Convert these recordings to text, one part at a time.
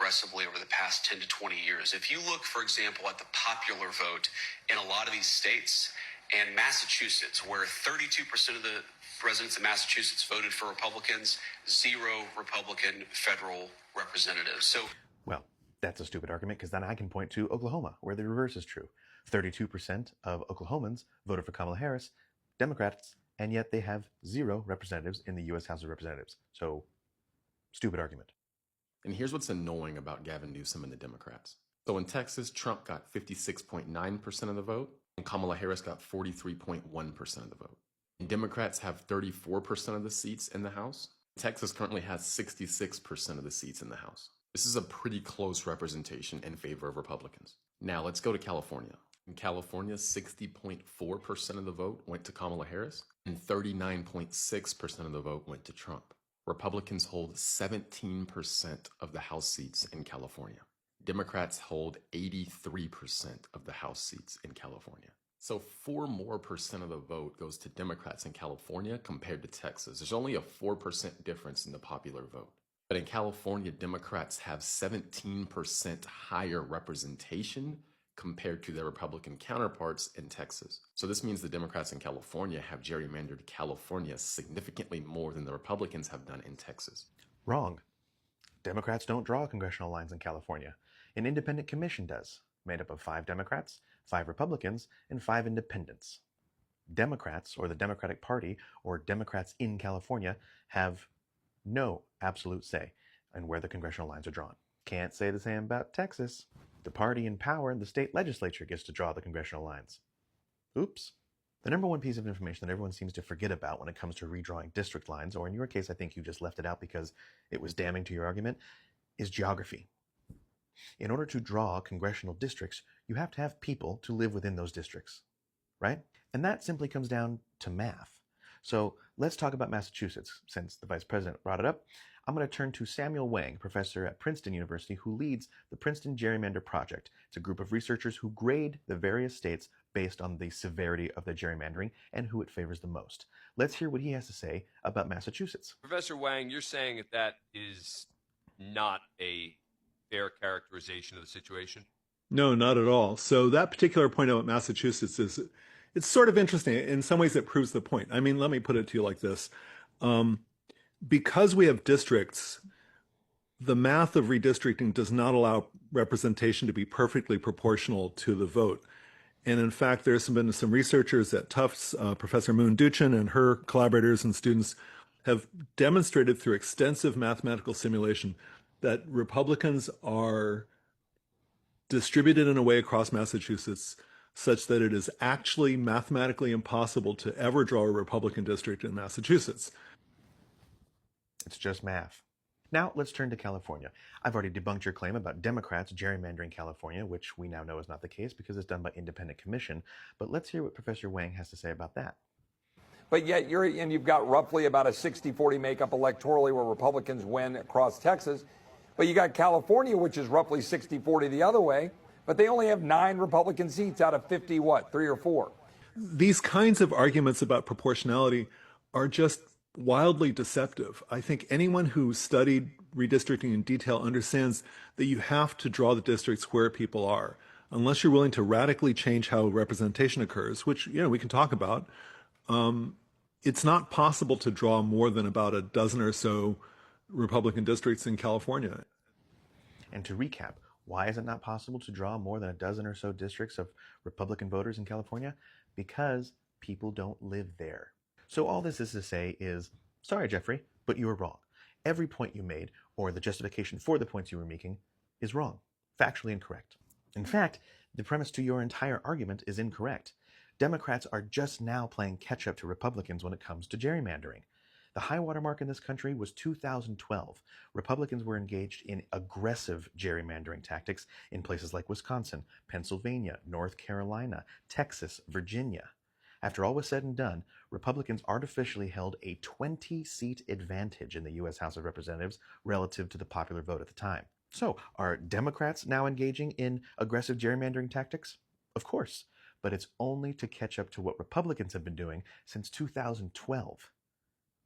aggressively over the past 10 to 20 years. If you look, for example, at the popular vote in a lot of these states, and Massachusetts, where 32% of the residents of Massachusetts voted for Republicans, 0 Republican federal representatives. So, well, that's a stupid argument, because then I can point to Oklahoma, where the reverse is true. 32% of Oklahomans voted for Kamala Harris, Democrats, and yet they have 0 representatives in the U.S. House of Representatives. So, stupid argument. And here's what's annoying about Gavin Newsom and the Democrats. So in Texas, Trump got 56.9% of the vote, and Kamala Harris got 43.1% of the vote. And Democrats have 34% of the seats in the House. Texas currently has 66% of the seats in the House. This is a pretty close representation in favor of Republicans. Now let's go to California. In California, 60.4% of the vote went to Kamala Harris, and 39.6% of the vote went to Trump. Republicans hold 17% of the House seats in California. Democrats hold 83% of the House seats in California. So 4% more of the vote goes to Democrats in California compared to Texas. There's only a 4% difference in the popular vote. But in California, Democrats have 17% higher representation compared to their Republican counterparts in Texas. So this means the Democrats in California have gerrymandered California significantly more than the Republicans have done in Texas. Wrong. Democrats don't draw congressional lines in California. An independent commission does, made up of 5 Democrats, 5 Republicans, and 5 independents. Democrats, or the Democratic Party, or Democrats in California, have no absolute say in where the congressional lines are drawn. Can't say the same about Texas. The party in power in the state legislature gets to draw the congressional lines. Oops. The number one piece of information that everyone seems to forget about when it comes to redrawing district lines, or in your case, I think you just left it out because it was damning to your argument, is geography. In order to draw congressional districts, you have to have people to live within those districts, right? And that simply comes down to math. So let's talk about Massachusetts. Since the vice president brought it up, I'm going to turn to Samuel Wang, professor at Princeton University, who leads the Princeton Gerrymander Project. It's a group of researchers who grade the various states based on the severity of their gerrymandering and who it favors the most. Let's hear what he has to say about Massachusetts. Professor Wang, you're saying that that is not a fair characterization of the situation? No, not at all. So that particular point about Massachusetts it's sort of interesting. In some ways, it proves the point. I mean, let me put it to you like this. Because we have districts, the math of redistricting does not allow representation to be perfectly proportional to the vote. And in fact, there's been some researchers at Tufts, Professor Moon Duchin and her collaborators and students have demonstrated through extensive mathematical simulation that Republicans are distributed in a way across Massachusetts such that it is actually mathematically impossible to ever draw a Republican district in Massachusetts. It's just math. Now let's turn to California. I've already debunked your claim about Democrats gerrymandering California, which we now know is not the case because it's done by independent commission. But let's hear what Professor Wang has to say about that. But yet you've got roughly about a 60-40 makeup electorally where Republicans win across Texas. But you got California, which is roughly 60-40 the other way. But they only have 9 Republican seats out of 50, 3 or 4. These kinds of arguments about proportionality are just wildly deceptive. I think anyone who studied redistricting in detail understands that you have to draw the districts where people are. Unless you're willing to radically change how representation occurs, which we can talk about, it's not possible to draw more than about a dozen or so Republican districts in California. And to recap, why is it not possible to draw more than a dozen or so districts of Republican voters in California? Because people don't live there. So all this is to say is, sorry, Jeffrey, but you were wrong. Every point you made, or the justification for the points you were making, is wrong, factually incorrect. In fact, the premise to your entire argument is incorrect. Democrats are just now playing catch-up to Republicans when it comes to gerrymandering. The high water mark in this country was 2012. Republicans were engaged in aggressive gerrymandering tactics in places like Wisconsin, Pennsylvania, North Carolina, Texas, Virginia. After all was said and done, Republicans artificially held a 20-seat advantage in the U.S. House of Representatives relative to the popular vote at the time. So, are Democrats now engaging in aggressive gerrymandering tactics? Of course, but it's only to catch up to what Republicans have been doing since 2012.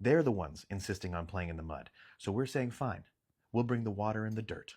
They're the ones insisting on playing in the mud. So we're saying, fine, we'll bring the water and the dirt.